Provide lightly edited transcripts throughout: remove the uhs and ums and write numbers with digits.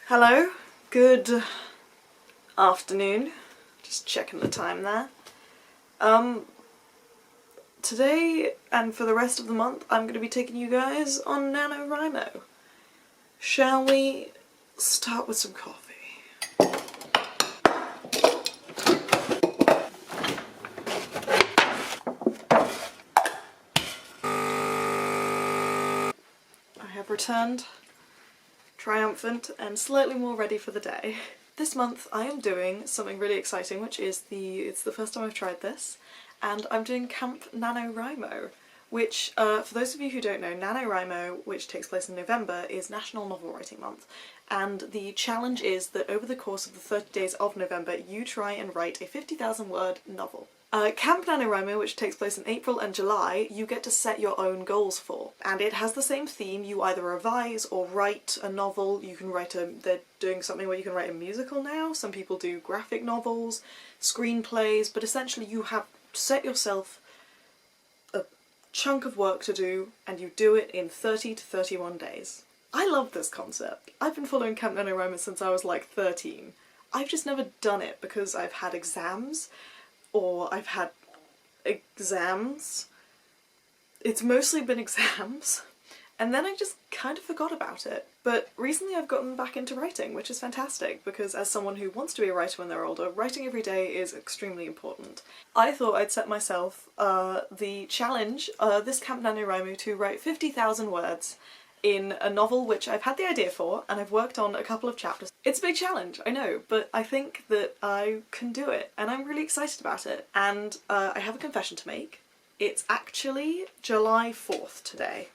Hello, good afternoon, just checking the time there. Today and for the rest of the month I'm going to be taking you guys on NaNoWriMo. Shall we start with some coffee? I have returned, triumphant and slightly more ready for the day. This month I am doing something really exciting, which is it's the first time I've tried this, and I'm doing Camp Nanowrimo, which, for those of you who don't know, NaNoWriMo, which takes place in November, is National Novel Writing Month, and the challenge is that over the course of the 30 days of November you try and write a 50,000 word novel. Camp Nanowrimo, which takes place in April and July, you get to set your own goals for, and it has the same theme. You either revise or write a novel. You can write they're doing something where you can write a musical now. Some people do graphic novels, screenplays, but essentially you have set yourself a chunk of work to do and you do it in 30 to 31 days. I love this concept. I've been following Camp Nanowrimo since I was like 13. I've just never done it because I've had exams, or I've had exams. It's mostly been exams, and then I just kind of forgot about it. But recently I've gotten back into writing, which is fantastic, because as someone who wants to be a writer when they're older, writing every day is extremely important. I thought I'd set myself the challenge, this Camp NaNowRimo, to write 50,000 words in a novel which I've had the idea for, and I've worked on a couple of chapters. It's a big challenge, I know, but I think that I can do it, and I'm really excited about it. And I have a confession to make. It's actually July 4th today.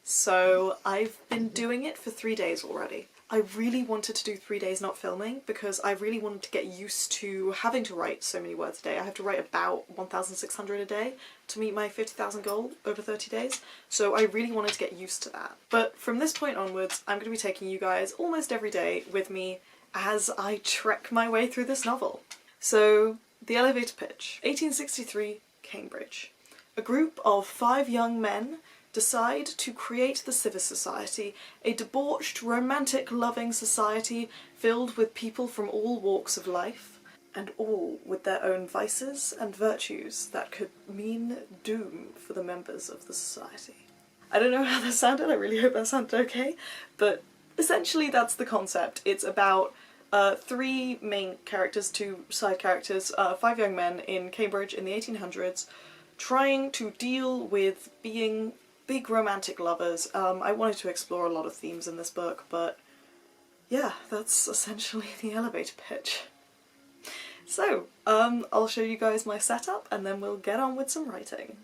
So I've been doing it for 3 days already. I really wanted to do 3 days not filming because I really wanted to get used to having to write so many words a day. I have to write about 1,600 a day to meet my 50,000 goal over 30 days, so I really wanted to get used to that. But from this point onwards, I'm going to be taking you guys almost every day with me as I trek my way through this novel. So, the elevator pitch. 1863, Cambridge. A group of 5 young men decide to create the Civic Society, a debauched, romantic, loving society filled with people from all walks of life, and all with their own vices and virtues that could mean doom for the members of the society. I don't know how that sounded, I really hope that sounded okay, but essentially that's the concept. It's about 3 main characters, 2 side characters, 5 young men in Cambridge in the 1800s, trying to deal with being big romantic lovers. I wanted to explore a lot of themes in this book, but yeah, that's essentially the elevator pitch. So, I'll show you guys my setup and then we'll get on with some writing.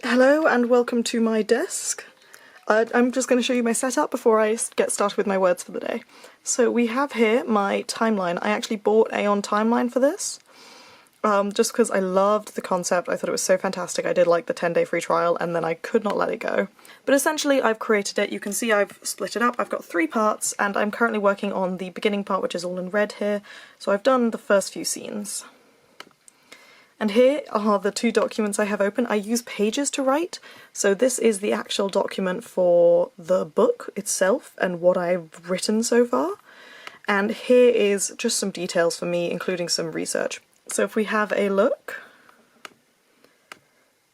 Hello and welcome to my desk. I'm just going to show you my setup before I get started with my words for the day. So we have here my timeline. I actually bought Aeon Timeline for this. Just because I loved the concept. I thought it was so fantastic. I did like the 10-day free trial and then I could not let it go. But essentially I've created it. You can see I've split it up. I've got 3 parts and I'm currently working on the beginning part, which is all in red here. So I've done the first few scenes. And here are the 2 documents I have open. I use Pages to write, so this is the actual document for the book itself and what I've written so far. And here is just some details for me, including some research. So if we have a look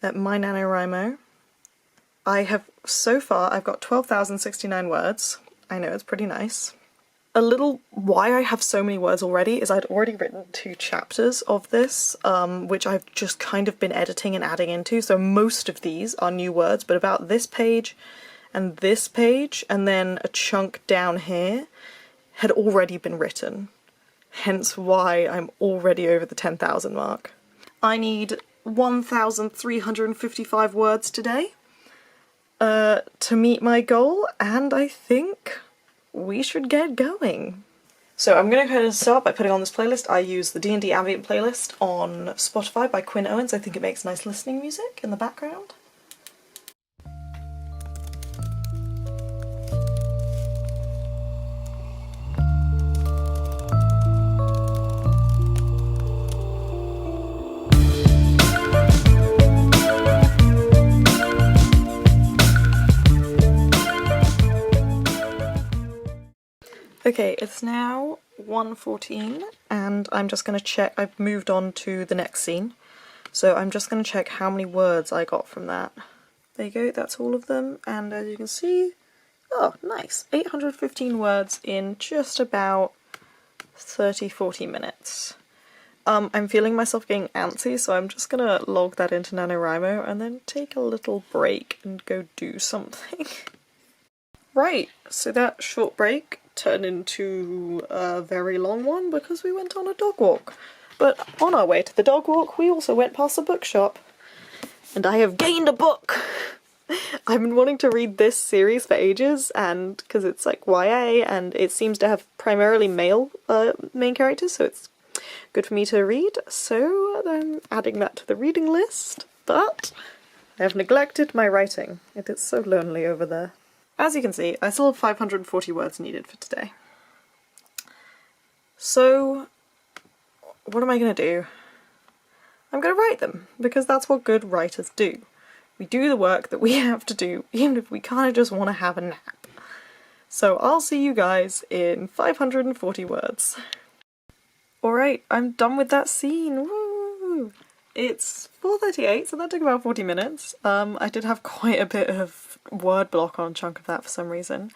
at my NaNoWriMo, so far I've got 12,069 words. I know, it's pretty nice. Why I have so many words already is I'd already written 2 chapters of this, which I've just kind of been editing and adding into, so most of these are new words, but about this page, and then a chunk down here had already been written. Hence why I'm already over the 10,000 mark. I need 1,355 words today to meet my goal, and I think we should get going. So I'm going to go ahead and start by putting on this playlist. I use the D&D Ambient playlist on Spotify by Quinn Owens. I think it makes nice listening music in the background. Okay, it's now 1:14 and I'm just gonna check. I've moved on to the next scene, so I'm just gonna check how many words I got from that. There you go, that's all of them, and as you can see, oh nice, 815 words in just about 30-40 minutes. I'm feeling myself getting antsy, so I'm just gonna log that into NaNoWriMo and then take a little break and go do something. Right, so that short break turned into a very long one because we went on a dog walk. But on our way to the dog walk, we also went past the bookshop. And I have gained a book! I've been wanting to read this series for ages, and because it's like YA, and it seems to have primarily male main characters, so it's good for me to read. So I'm adding that to the reading list, but I have neglected my writing. It is so lonely over there. As you can see, I still have 540 words needed for today. So, what am I going to do? I'm going to write them, because that's what good writers do. We do the work that we have to do, even if we kind of just want to have a nap. So I'll see you guys in 540 words. Alright, I'm done with that scene, woo! It's 4:38, so that took about 40 minutes. I did have quite a bit of word block on a chunk of that for some reason.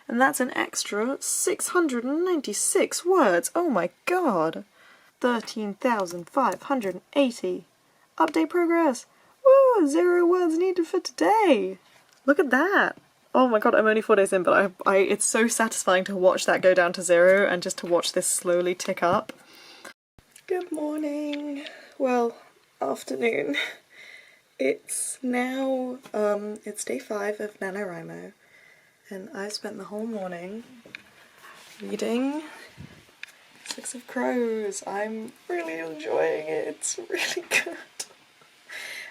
And that's an extra 696 words, oh my god! 13,580. Update progress! Woo! 0 words needed for today! Look at that! Oh my god, I'm only 4 days in, but it's so satisfying to watch that go down to 0 and just to watch this slowly tick up. Good morning. Well, afternoon. It's now, it's day 5 of NaNoWriMo, and I've spent the whole morning reading Six of Crows. I'm really enjoying it, it's really good.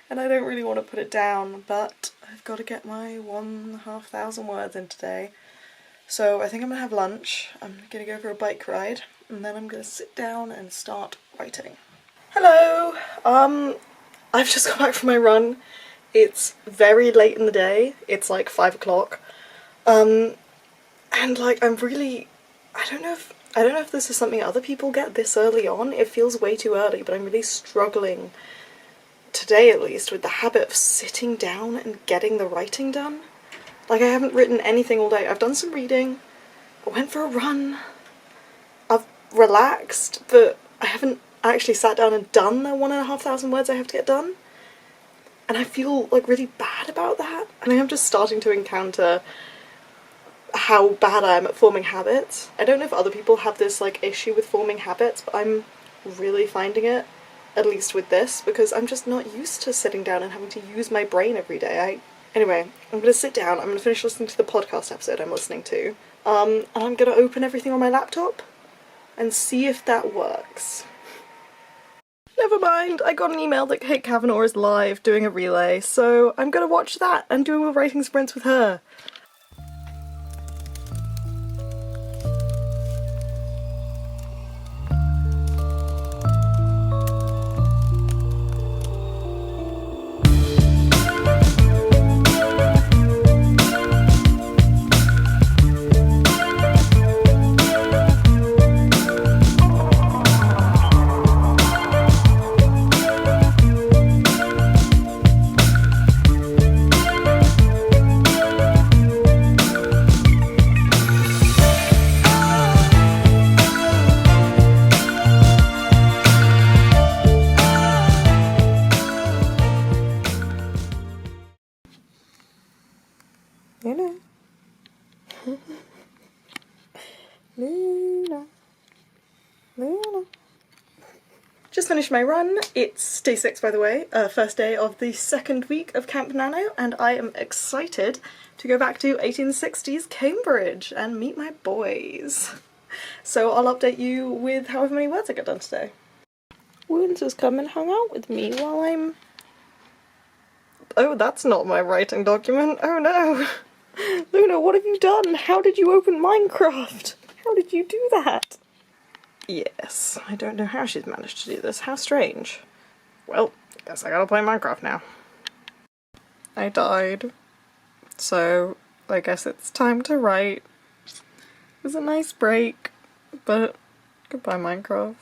And I don't really want to put it down, but I've got to get my 1,500 words in today. So I think I'm going to have lunch, I'm going to go for a bike ride, and then I'm going to sit down and start writing. Hello! I've just got back from my run. It's very late in the day, it's like 5 o'clock. And like I don't know if this is something other people get this early on. It feels way too early, but I'm really struggling, today at least, with the habit of sitting down and getting the writing done. Like I haven't written anything all day. I've done some reading, I went for a run, I've relaxed, but I haven't actually sat down and done the 1,500 words I have to get done. And I feel like really bad about that. I mean, I'm just starting to encounter how bad I am at forming habits. I don't know if other people have this like issue with forming habits, but I'm really finding it, at least with this, because I'm just not used to sitting down and having to use my brain every day. Anyway, I'm gonna sit down, I'm gonna finish listening to the podcast episode I'm listening to, and I'm gonna open everything on my laptop and see if that works. Never mind, I got an email that Kate Kavanagh is live doing a relay, so I'm gonna watch that and do a writing sprint with her. Luna. Luna. Luna. Just finished my run. It's day 6, by the way, first day of the second week of Camp Nano, and I am excited to go back to 1860s Cambridge and meet my boys. So I'll update you with however many words I get done today. Woons has come and hung out with me while I'm... Oh, that's not my writing document. Oh no! Luna, what have you done? How did you open Minecraft? How did you do that? Yes, I don't know how she's managed to do this. How strange. Well, guess I gotta play Minecraft now. I died. So, I guess it's time to write. It was a nice break, but goodbye Minecraft.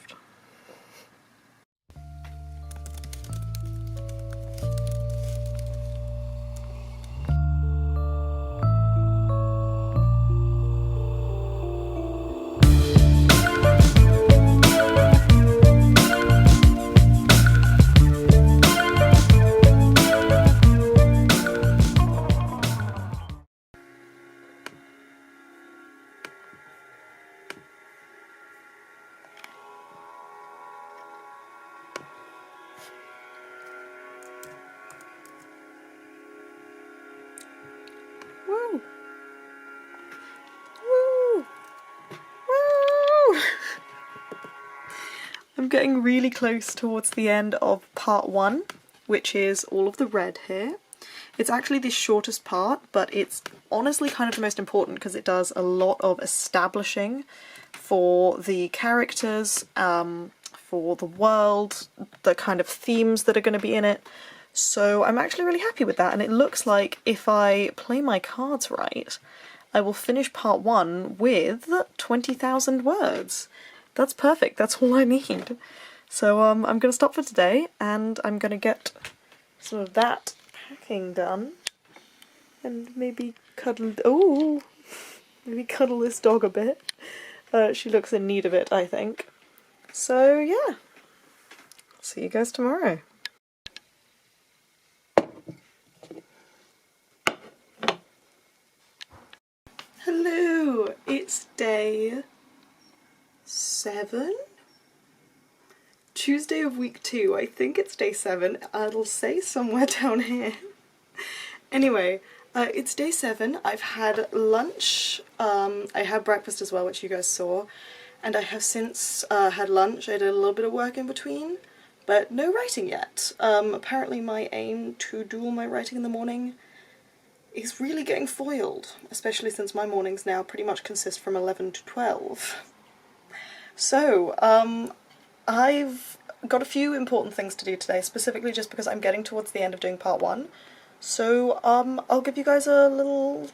Woo! Woo! Woo! I'm getting really close towards the end of part 1, which is all of the red here. It's actually the shortest part, but it's honestly kind of the most important because it does a lot of establishing for the characters, for the world, the kind of themes that are going to be in it. So I'm actually really happy with that, and it looks like if I play my cards right, I will finish part 1 with 20,000 words. That's perfect, that's all I need. So I'm going to stop for today, and I'm going to get some of that packing done, and maybe cuddle this dog a bit. She looks in need of it, I think. So yeah, see you guys tomorrow. Hello, it's day 7? Tuesday of week 2, I think it's day 7, it'll say somewhere down here. Anyway, it's day 7, I've had lunch, I had breakfast as well, which you guys saw, and I have since had lunch. I did a little bit of work in between, but no writing yet. Apparently my aim to do all my writing in the morning is really getting foiled, especially since my mornings now pretty much consist from 11 to 12. So, I've got a few important things to do today, specifically just because I'm getting towards the end of doing part 1. So, I'll give you guys a little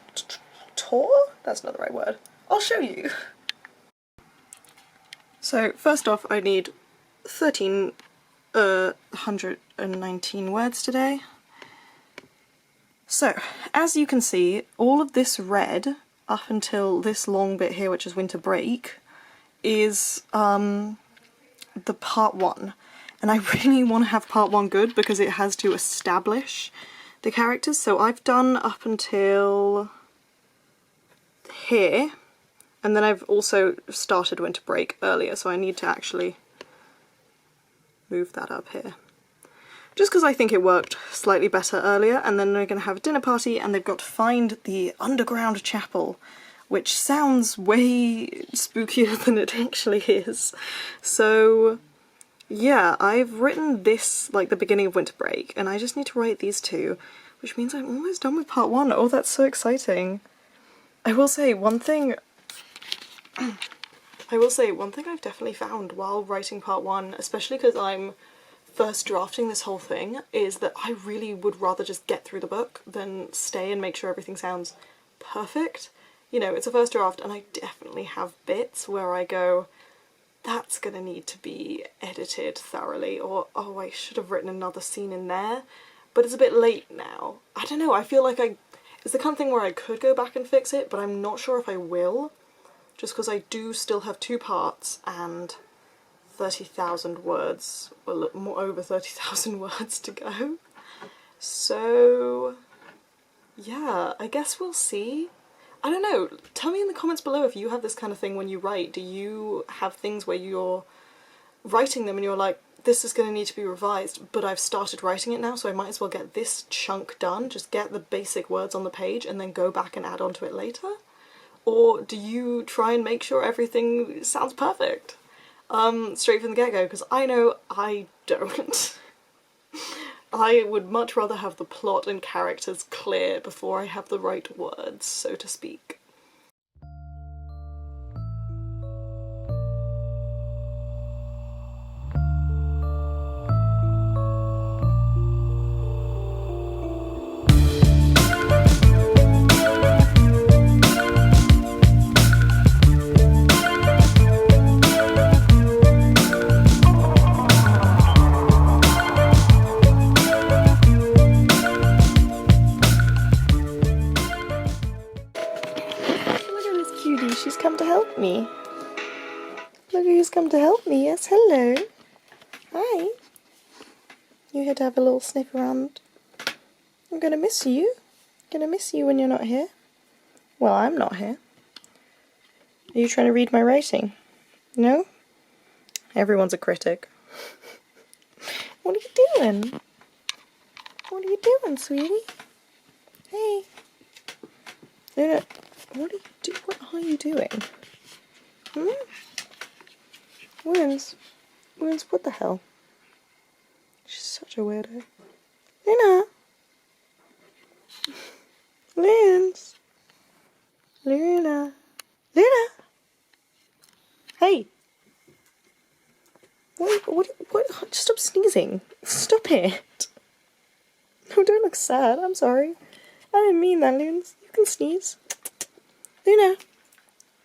tour? That's not the right word. I'll show you. So, first off, I need 1,319 words today. So, as you can see, all of this red, up until this long bit here, which is winter break, is the part 1. And I really want to have part 1 good because it has to establish the characters. So I've done up until here, and then I've also started winter break earlier, so I need to actually move that up here. Just because I think it worked slightly better earlier, and then we're going to have a dinner party and they've got to find the underground chapel, which sounds way spookier than it actually is. So yeah, I've written this like the beginning of winter break, and I just need to write these 2, which means I'm almost done with part 1. Oh, that's so exciting. I will say one thing I've definitely found while writing part 1, especially because I'm first drafting this whole thing, is that I really would rather just get through the book than stay and make sure everything sounds perfect. You know, it's a first draft, and I definitely have bits where I go, that's gonna need to be edited thoroughly, or oh, I should have written another scene in there, but it's a bit late now. I don't know, I feel like it's the kind of thing where I could go back and fix it, but I'm not sure if I will, just because I do still have 2 parts and 30,000 words, well, more over 30,000 words to go. So yeah, I guess we'll see. I don't know, tell me in the comments below if you have this kind of thing when you write. Do you have things where you're writing them and you're like, this is going to need to be revised, but I've started writing it now, so I might as well get this chunk done, just get the basic words on the page and then go back and add on to it later? Or do you try and make sure everything sounds perfect? Straight from the get-go, because I know I don't. I would much rather have the plot and characters clear before I have the right words, so to speak. Judy, she's come to help me. Look who's come to help me. Yes, hello. Hi. You here to have a little sniff around? I'm gonna miss you. Gonna miss you when you're not here. Well, I'm not here. Are you trying to read my writing? No? Everyone's a critic. What are you doing? What are you doing, sweetie? Hey. Luna, what are you doing? Wins, what the hell? She's such a weirdo. Luna! Luna! Luna! Luna! Hey! What, just stop sneezing. Stop it. No, don't look sad. I'm sorry. I didn't mean that, Luna. You can sneeze. Luna!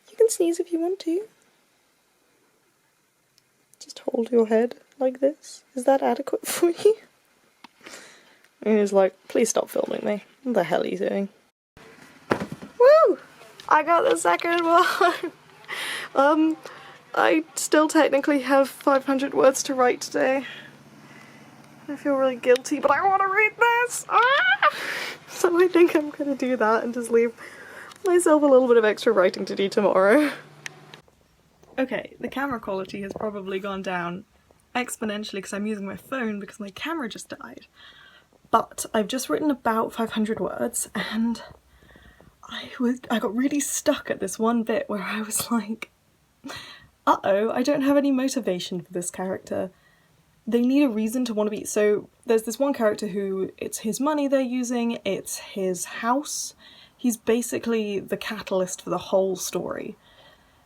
You can sneeze if you want to. Just hold your head like this. Is that adequate for you? And he's like, please stop filming me. What the hell are you doing? Woo! I got the second one! I still technically have 500 words to write today. I feel really guilty, but I want to read this! Ah! So I think I'm gonna do that and just leave myself a little bit of extra writing to do tomorrow. Okay, the camera quality has probably gone down exponentially because I'm using my phone because my camera just died. But I've just written about 500 words and I got really stuck at this one bit where I was like, uh-oh, I don't have any motivation for this character. They need a reason to want to be. So there's this one character who, it's his money they're using, it's his house. He's basically the catalyst for the whole story.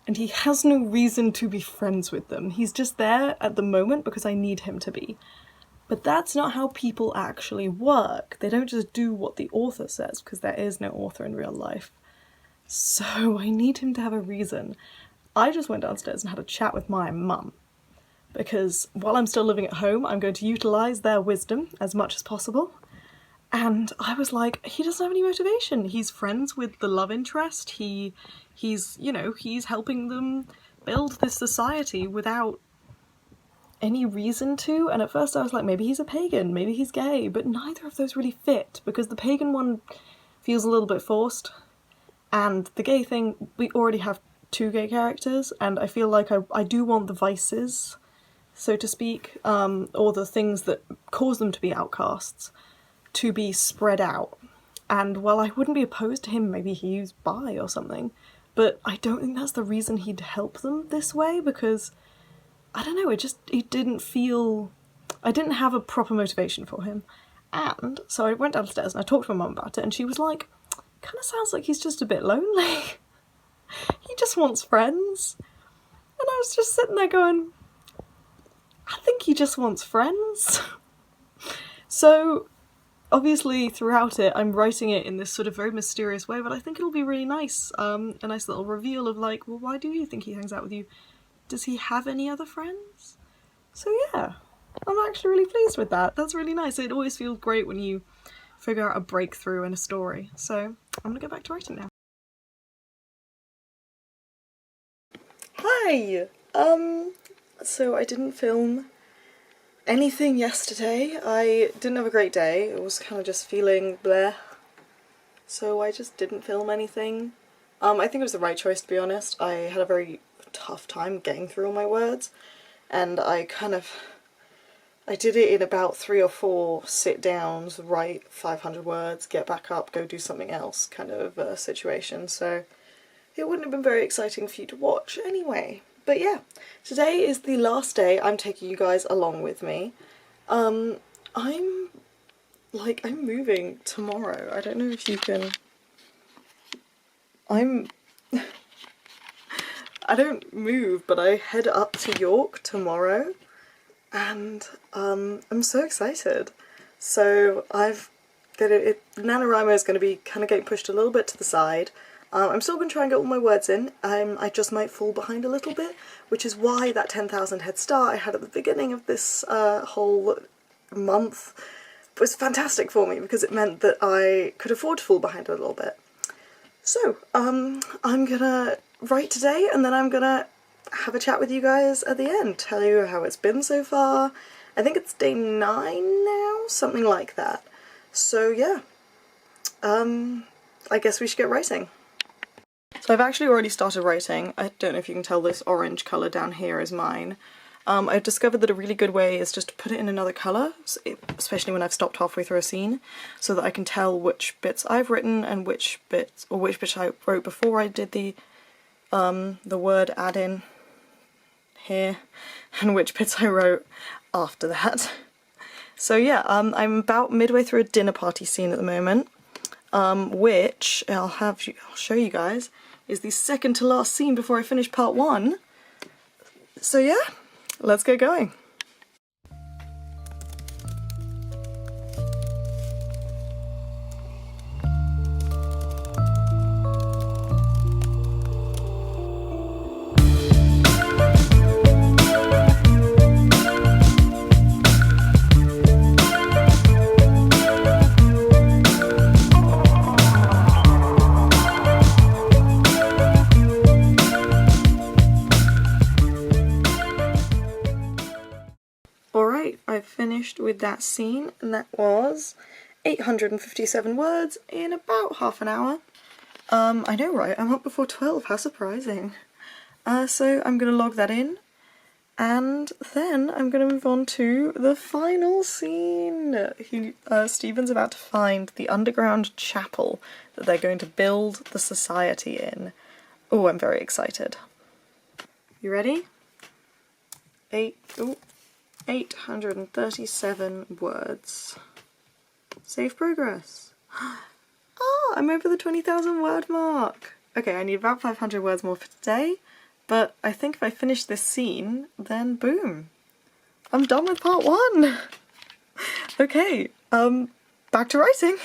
And he has no reason to be friends with them. He's just there at the moment because I need him to be. But that's not how people actually work. They don't just do what the author says, because there is no author in real life. So I need him to have a reason. I just went downstairs and had a chat with my mum. Because while I'm still living at home, I'm going to utilise their wisdom as much as possible. And I was like, he doesn't have any motivation. He's friends with the love interest. He's, you know, he's helping them build this society without any reason to. And at first I was like, maybe he's a pagan, maybe he's gay, but neither of those really fit, because the pagan one feels a little bit forced. And the gay thing, we already have 2 gay characters, and I feel like I do want the vices, so to speak, or the things that cause them to be outcasts, to be spread out. And while I wouldn't be opposed to him, maybe he's bi or something, but I don't think that's the reason he'd help them this way, because, I don't know, it didn't feel, I didn't have a proper motivation for him. And so I went downstairs and I talked to my mum about it, and she was like, kind of sounds like he's just a bit lonely. He just wants friends. And I was just sitting there going, I think he just wants friends. So obviously throughout it I'm writing it in this sort of very mysterious way, but I think it'll be really nice. A nice little reveal of like, well, why do you think he hangs out with you? Does he have any other friends? So yeah, I'm actually really pleased with that. That's really nice. It always feels great when you figure out a breakthrough in a story. So I'm gonna go back to writing now. Hi! So I didn't film anything yesterday. I didn't have a great day. It was kind of just feeling bleh. So I just didn't film anything. I think it was the right choice, to be honest. I had a very tough time getting through all my words, and I did it in about 3 or 4 sit-downs, write 500 words, get back up, go do something else kind of situation, so it wouldn't have been very exciting for you to watch anyway. But yeah, today is the last day I'm taking you guys along with me. I'm moving tomorrow. I don't know if you can... I don't move, but I head up to York tomorrow, and I'm so excited. So NaNoWrimo is going to be kind of getting pushed a little bit to the side. I'm still going to try and get all my words in. I just might fall behind a little bit, which is why that 10,000 head start I had at the beginning of this whole month was fantastic for me, because it meant that I could afford to fall behind a little bit. So, I'm gonna write today and then I'm gonna have a chat with you guys at the end, tell you how it's been so far. I think it's day 9 now, something like that. So yeah, I guess we should get writing. So I've actually already started writing. I don't know if you can tell this orange colour down here is mine. I've discovered that a really good way is just to put it in another colour, especially when I've stopped halfway through a scene, so that I can tell which bits I've written and which bits I wrote before I did the word add in here, and which bits I wrote after that. So yeah, I'm about midway through a dinner party scene at the moment, which I'll show you guys, is the second to last scene before I finish part 1. So yeah, let's get going. Alright, I've finished with that scene, and that was 857 words in about half an hour. I know, right? I'm up before 12, how surprising. So I'm going to log that in, and then I'm going to move on to the final scene. Stephen's about to find the underground chapel that they're going to build the society in. Oh, I'm very excited. You ready? 837 words. Save progress. Oh, I'm over the 20,000 word mark. Okay, I need about 500 words more for today, but I think if I finish this scene, then boom. I'm done with part 1. Okay, back to writing.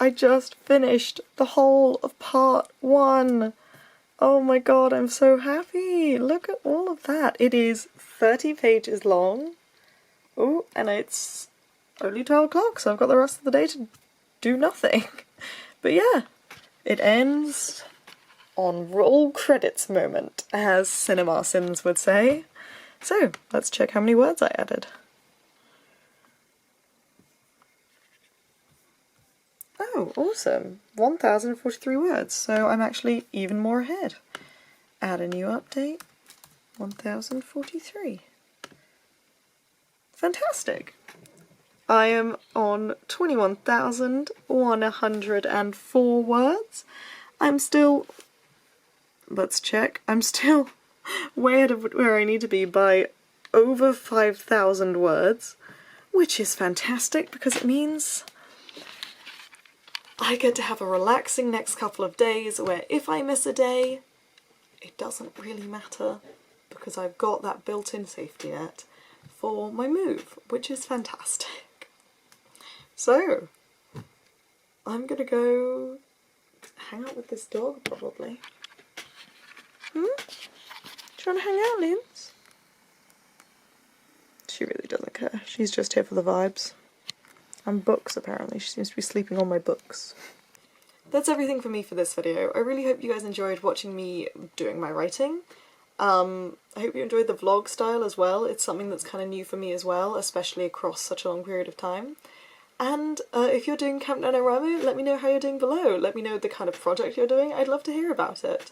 I just finished the whole of part 1. Oh my god, I'm so happy! Look at all of that. It is 30 pages long. Oh, and it's only 12 o'clock, so I've got the rest of the day to do nothing. But yeah, it ends on roll credits moment, as Cinema Sins would say. So, let's check how many words I added. Oh, awesome. 1,043 words, so I'm actually even more ahead. Add a new update. 1,043. Fantastic! I am on 21,104 words. I'm still... let's check. I'm still way ahead of where I need to be by over 5,000 words, which is fantastic because it means I get to have a relaxing next couple of days where if I miss a day, it doesn't really matter because I've got that built-in safety net for my move, which is fantastic. So, I'm gonna go hang out with this dog, probably. Do you want to hang out, Linz? She really doesn't care. She's just here for the vibes. And books, apparently. She seems to be sleeping on my books. That's everything for me for this video. I really hope you guys enjoyed watching me doing my writing. I hope you enjoyed the vlog style as well. It's something that's kind of new for me as well, especially across such a long period of time. And if you're doing Camp Nanowrimo, let me know how you're doing below. Let me know the kind of project you're doing. I'd love to hear about it.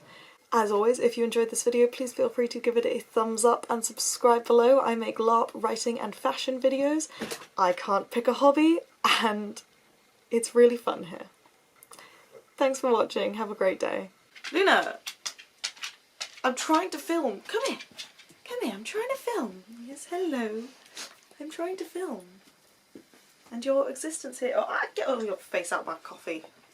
As always, if you enjoyed this video, please feel free to give it a thumbs up and subscribe below. I make LARP, writing and fashion videos. I can't pick a hobby, and it's really fun here. Thanks for watching, have a great day. Luna! I'm trying to film. Come here. Come here, I'm trying to film. Yes, hello. I'm trying to film. and your existence here. Oh, get all your face out of my coffee.